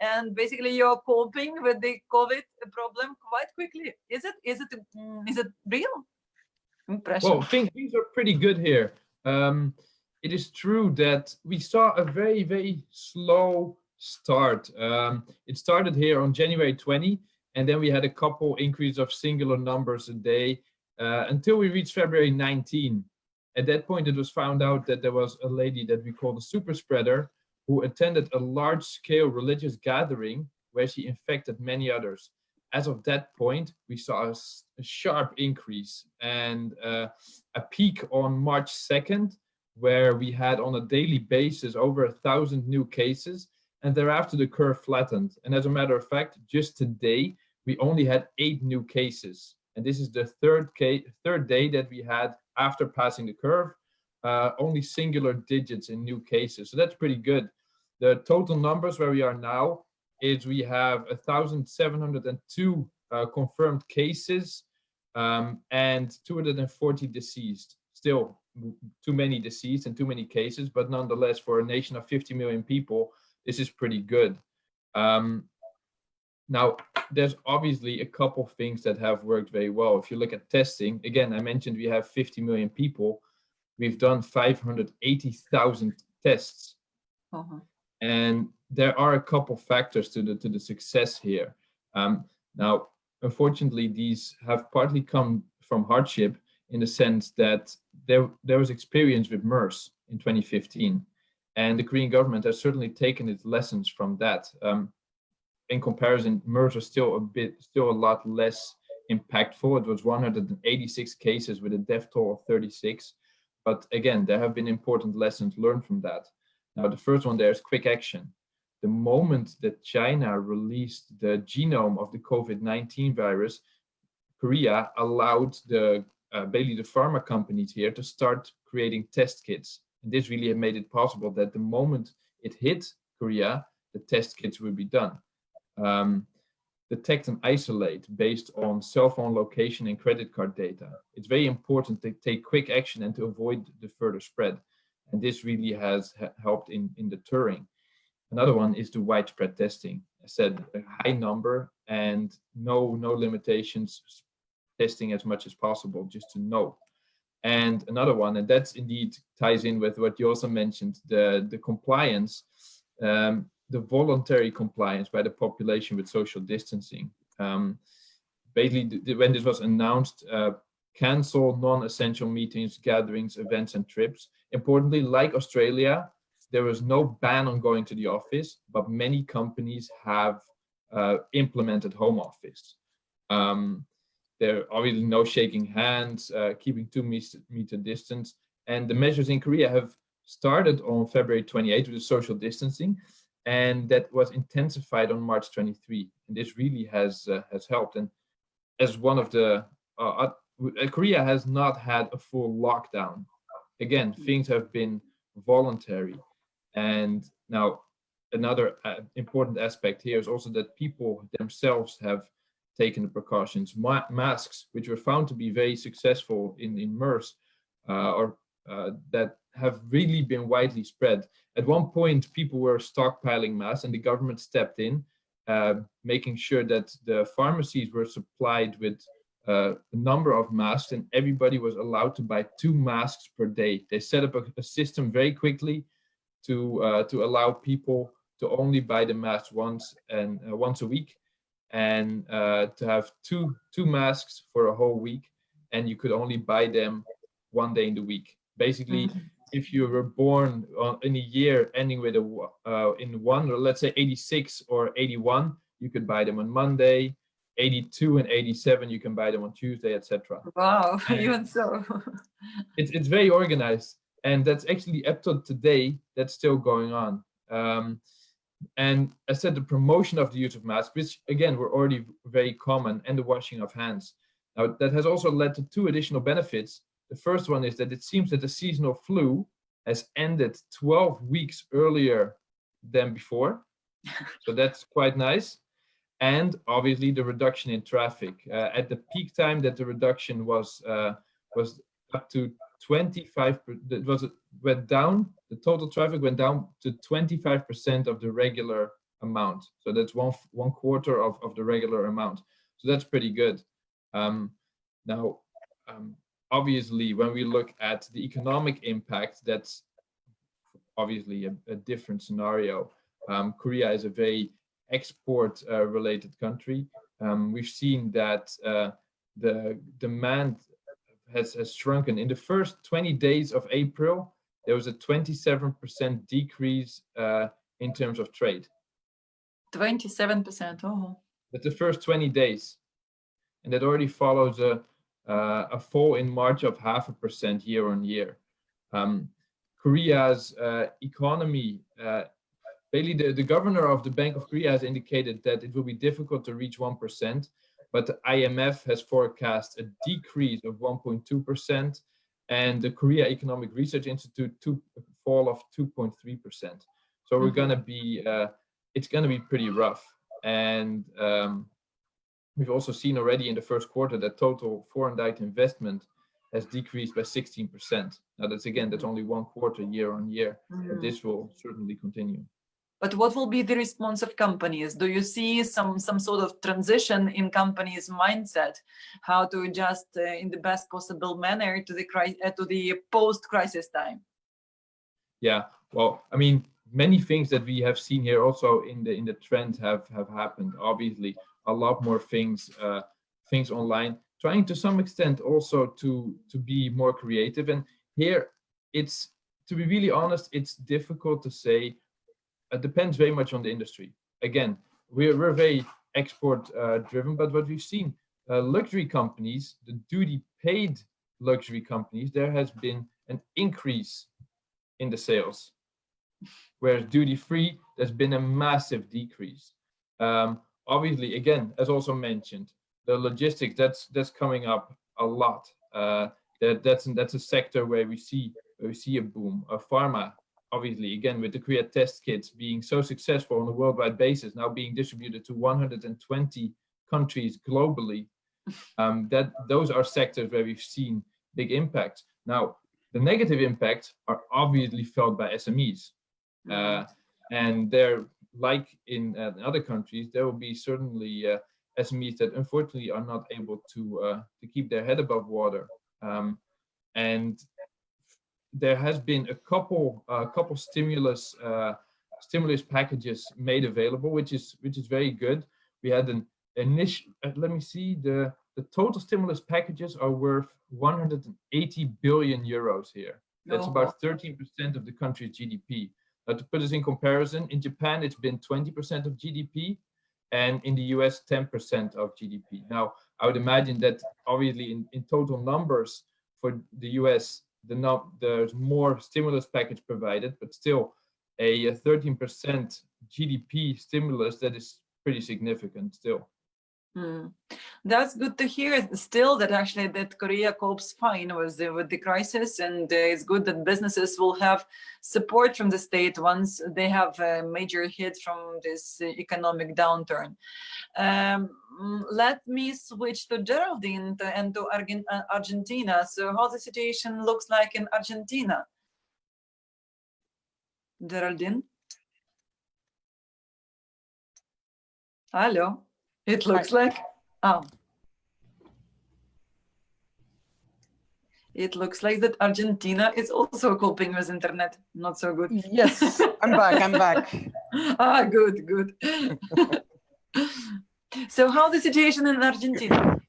and basically you're coping with the COVID problem quite quickly. Is it real? impression? Well, things are pretty good here. It is true that we saw a very, very slow start. It started here on January 20, and then we had a couple increase of singular numbers a day until we reached February 19. At that point, it was found out that there was a lady that we call the super spreader who attended a large-scale religious gathering where she infected many others. As of that point, we saw a sharp increase and a peak on March 2nd, where we had on a daily basis over 1,000 new cases, and thereafter the curve flattened. And as a matter of fact, just today, we only had 8 new cases. And this is the third day that we had after passing the curve, only singular digits in new cases. So that's pretty good. The total numbers where we are now is we have 1,702 confirmed cases and 240 deceased. Still too many deceased and too many cases, but nonetheless, for a nation of 50 million people, this is pretty good. Now, there's obviously a couple things that have worked very well. If you look at testing, again, I mentioned we have 50 million people. We've done 580,000 tests. And there are a couple factors to the success here. Now, unfortunately, these have partly come from hardship in the sense that there was experience with MERS in 2015. And the Korean government has certainly taken its lessons from that. In comparison, MERS was still a lot less impactful. It was 186 cases with a death toll of 36. But again, there have been important lessons learned from that. Now, the first one there is quick action. The moment that China released the genome of the COVID-19 virus, Korea allowed basically the pharma companies here to start creating test kits. And this really made it possible that the moment it hit Korea, the test kits would be done. Detect and isolate based on cell phone location and credit card data. It's very important to take quick action and to avoid the further spread. And this really has helped in deterring. Another one is the widespread testing. I said a high number and no limitations, testing as much as possible just to know. And another one, and that's indeed ties in with what you also mentioned, the compliance, the voluntary compliance by the population with social distancing. Basically, when this was announced, cancel non-essential meetings, gatherings, events, and trips. Importantly, like Australia, there was no ban on going to the office, but many companies have implemented home office. There are obviously no shaking hands, keeping 2-meter distance. And the measures in Korea have started on February 28 with the social distancing, and that was intensified on March 23. And this really has helped. And as one of the, Korea has not had a full lockdown. Again, things have been voluntary. And now another important aspect here is also that people themselves have taken the precautions. Masks, which were found to be very successful in MERS, that have really been widely spread. At one point, people were stockpiling masks and the government stepped in, making sure that the pharmacies were supplied with a number of masks and everybody was allowed to buy 2 masks per day. They set up a system very quickly to allow people to only buy the masks once a week, and to have two masks for a whole week, and you could only buy them 1 day in the week. Basically, if you were born in a year ending with in 1, or let's say 86 or 81, you could buy them on Monday. 82 and 87, you can buy them on Tuesday, etc. Wow, even so. It's very organized, and that's actually up to today. That's still going on. And I said the promotion of the use of masks, which again were already very common, and the washing of hands. Now that has also led to 2 additional benefits. The first one is that it seems that the seasonal flu has ended 12 weeks earlier than before, so that's quite nice. And obviously the reduction in traffic. At the peak time that the reduction was up to 25%, went down, the total traffic went down to 25% of the regular amount. So that's one quarter of the regular amount. So that's pretty good. Now, obviously, when we look at the economic impact, that's obviously a different scenario. Korea is a very export-related country. We've seen that the demand has shrunken. In the first 20 days of April, there was a 27% decrease in terms of trade. 27%. Oh. That's the first 20 days. And that already follows a fall in March of 0.5% year on year. Korea's economy, basically the governor of the Bank of Korea has indicated that it will be difficult to reach 1%, but the IMF has forecast a decrease of 1.2%, and the Korea Economic Research Institute a fall of 2.3%. So we're gonna be, it's gonna be pretty rough. And we've also seen already in the first quarter that total foreign direct investment has decreased by 16%. Now that's only one quarter year on year, but this will certainly continue. But what will be the response of companies? Do you see some sort of transition in companies' mindset, how to adjust in the best possible manner to the post-crisis time? Yeah, well, I mean, many things that we have seen here also in the trend have happened. Obviously, a lot more things online, trying to some extent also to be more creative. And here, it's, to be really honest, it's difficult to say. It depends very much on the industry. Again, we're very export driven, but what we've seen, luxury companies, the duty paid luxury companies, there has been an increase in the sales. Whereas duty free, there's been a massive decrease. Obviously, again, as also mentioned, the logistics, that's coming up a lot. That's a sector where we see a boom. Pharma, obviously, again, with the Korea test kits being so successful on a worldwide basis, now being distributed to 120 countries globally, that those are sectors where we've seen big impacts. Now, the negative impacts are obviously felt by SMEs. And they're, like in other countries, there will be certainly SMEs that unfortunately are not able to keep their head above water. And there has been a couple stimulus packages made available, which is very good. We had an initial, let me see, the total stimulus packages are worth 180 billion euros here. That's about 13% of the country's GDP. Now, to put this in comparison, in Japan, it's been 20% of GDP, and in the US, 10% of GDP. Now, I would imagine that obviously in total numbers for the US, there's more stimulus package provided, but still a 13% GDP stimulus, that is pretty significant still. That's good to hear still, that actually that Korea copes fine with the crisis, and it's good that businesses will have support from the state once they have a major hit from this economic downturn. Let me switch to Geraldine and to Argentina. So how the situation looks like in Argentina? Geraldine? Hello? It looks like, it looks like that Argentina is also coping with internet. Not so good. Yes, I'm back. Good. So how the situation in Argentina?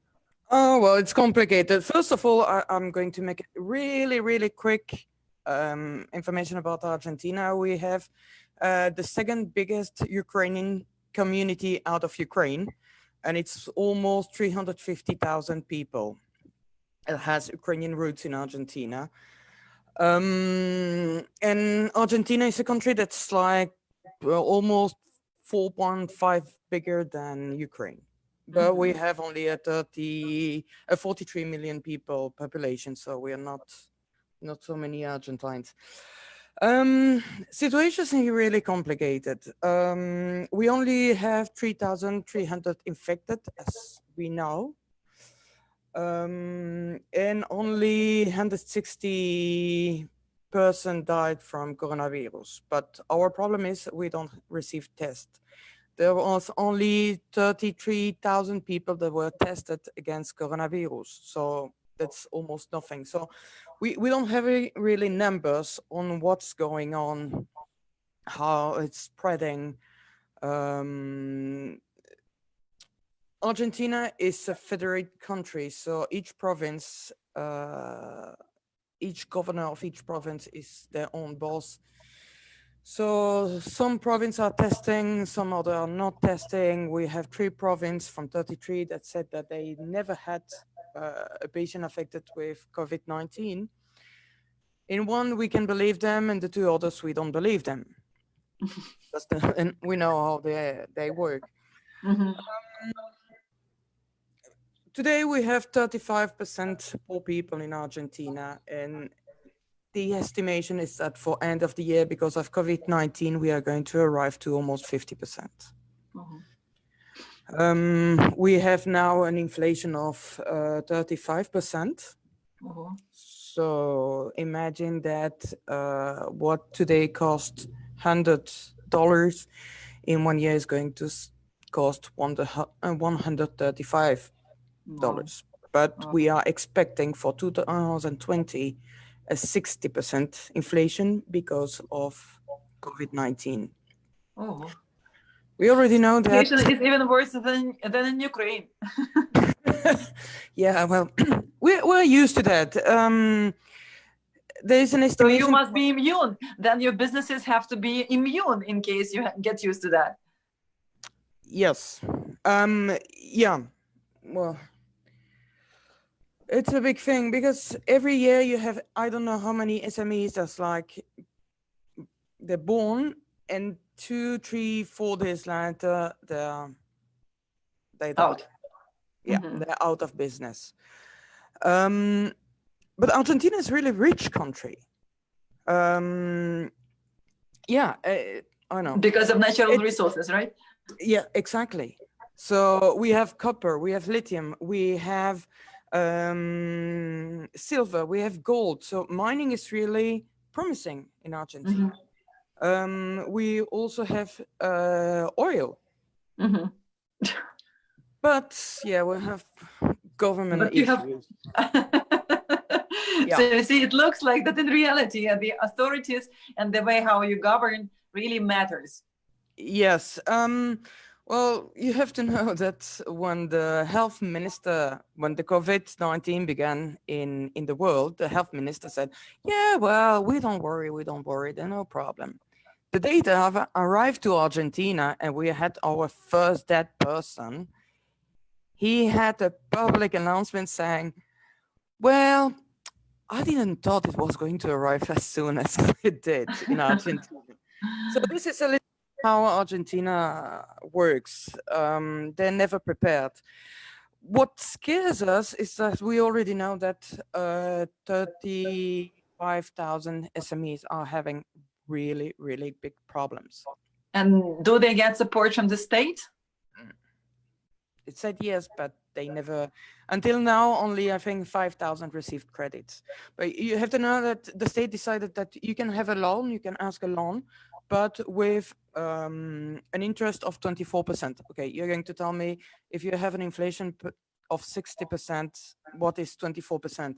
Oh, well, it's complicated. First of all, I'm going to make it really quick information about Argentina. We have the second biggest Ukrainian community out of Ukraine, and it's almost 350,000 people. It has Ukrainian roots in Argentina. And Argentina is a country that's like almost 4.5 bigger than Ukraine. But we have only a 43 million people population, so we are not so many Argentines. Situations are really complicated. We only have 3,300 infected, as we know. And only 160 person died from coronavirus. But our problem is we don't receive tests. There was only 33,000 people that were tested against coronavirus. So that's almost nothing. So we don't have really numbers on what's going on, how it's spreading. Argentina is a federate country, so each province, each governor of each province is their own boss. So some provinces are testing, some other are not testing. We have 3 provinces from 33 that said that they never had a patient affected with COVID-19. In one, we can believe them, and the 2 others, we don't believe them. And we know how they work. Today, we have 35% poor people in Argentina, and the estimation is that for end of the year, because of COVID-19, we are going to arrive to almost 50%. We have now an inflation of 35%. So imagine that what today cost $100 in 1 year is going to cost $135. But we are expecting for 2020 a 60% inflation because of COVID-19. We already know that. Inflation is even worse than in Ukraine. Yeah, well, we're used to that. There's an So estimation. you must be immune. Then your businesses have to be immune in case you get used to that. Yes. Yeah. Well, it's a big thing because every year you have, I don't know how many SMEs that's like they're born and 2, 3, 4 days later they're Out. Yeah, they're out of business. But Argentina is a really rich country. Yeah, I know. Because of natural resources, right? Yeah, exactly. So we have copper, we have lithium, we have silver, we have gold. So mining is really promising in Argentina. We also have oil. But yeah, we have government issues. So you see, it looks like that in reality, the authorities and the way how you govern really matters. Yes. Well, you have to know that when the health minister, when the COVID-19 began in the world, the health minister said, yeah, well, we don't worry, there's no problem. The data have arrived to Argentina and we had our first dead person. He had a public announcement saying, well, I didn't thought it was going to arrive as soon as it did in Argentina. So this is a little how Argentina works. They're never prepared. What scares us is that we already know that 35,000 SMEs are having really, really big problems. And do they get support from the state? It said yes, but they never, until now, only I think 5,000 received credits. But you have to know that the state decided that you can have a loan, you can ask a loan, but with an interest of 24%. Okay, you're going to tell me if you have an inflation of 60%, what is 24%?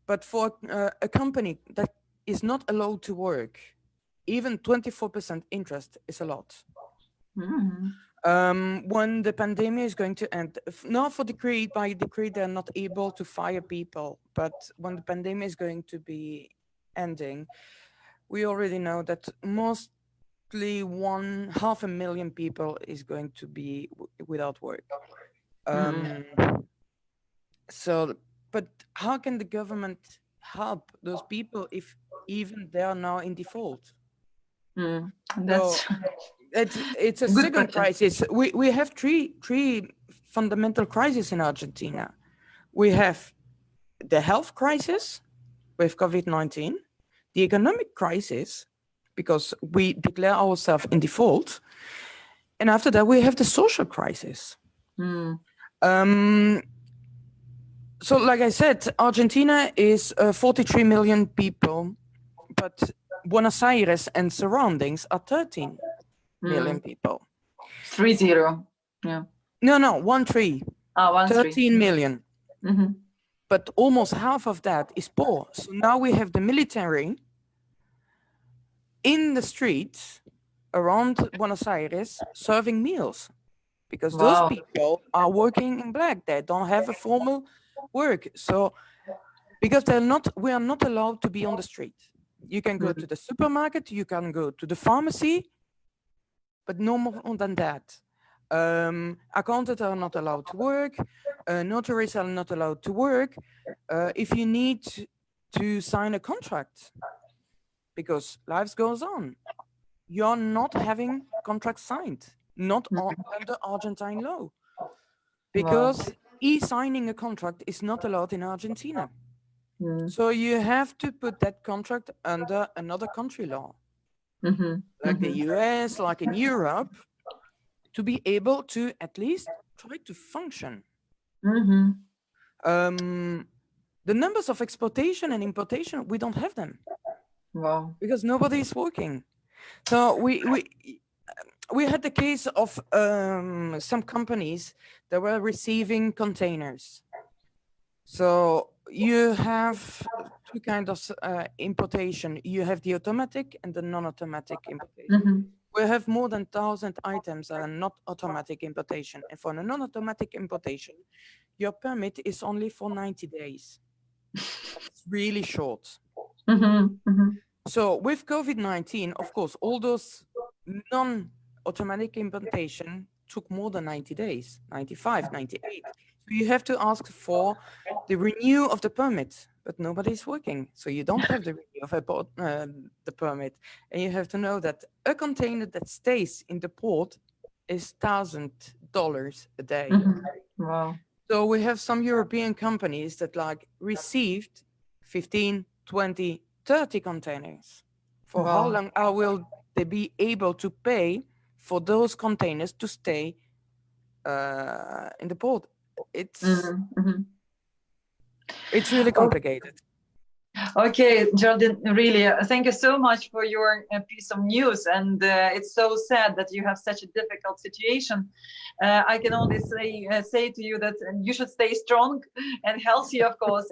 But for a company that is not allowed to work, even 24% interest is a lot. When the pandemic is going to end, not for decree, by decree, they're not able to fire people, but when the pandemic is going to be ending, we already know that mostly 500,000 people is going to be without work. So, but how can the government help those people if even they are now in default? That's so it's a second crisis. We have three fundamental crises in Argentina. We have the health crisis with COVID-19, the economic crisis, because we declare ourselves in default. And after that, we have the social crisis. So like I said, Argentina is 43 million people, but Buenos Aires and surroundings are 13 million people. 30, yeah. No, 13. 13 million. but almost half of that is poor. So now we have the military in the streets around Buenos Aires serving meals, because those Wow. people are working in black. They don't have a formal work. So because we are not allowed to be on the street. You can go to the supermarket, you can go to the pharmacy, but no more than that. Accountants are not allowed to work. Notaries are not allowed to work. If you need to sign a contract, because life goes on, you're not having contracts signed, not under Argentine law, because e-signing a contract is not allowed in Argentina. So you have to put that contract under another country law, like the US, like in Europe, to be able to at least try to function. The numbers of exportation and importation, we don't have them. Wow. Because nobody is working. So we had the case of some companies that were receiving containers. So you have two kinds of importation. You have the automatic and the non-automatic importation. We have more than 1,000 items that are not automatic importation. And for a non-automatic importation, your permit is only for 90 days. It's really short. So with COVID-19, of course, all those non-automatic importation took more than 90 days, 95, 98. So you have to ask for the renew of the permit, but nobody's working. So you don't have the renew of the permit. And you have to know that a container that stays in the port is $1,000 a day. Wow. So we have some European companies that like received 15, 20, 30 containers. For how long will they be able to pay for those containers to stay in the port? It's really complicated. Okay, Jordan, really, thank you so much for your piece of news. And it's so sad that you have such a difficult situation. I can only say to you that you should stay strong and healthy, of course.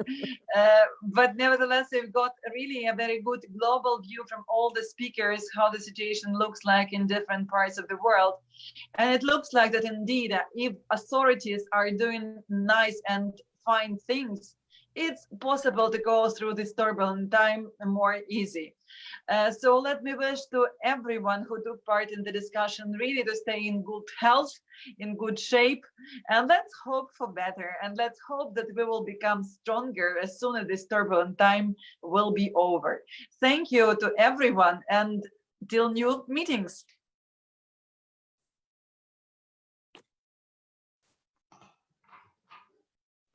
But nevertheless, we've got really a very good global view from all the speakers, how the situation looks like in different parts of the world. And it looks like that indeed, if authorities are doing nice and fine things, it's possible to go through this turbulent time more easy. So let me wish to everyone who took part in the discussion really to stay in good health, in good shape, and let's hope for better. And let's hope that we will become stronger as soon as this turbulent time will be over. Thank you to everyone, and till new meetings.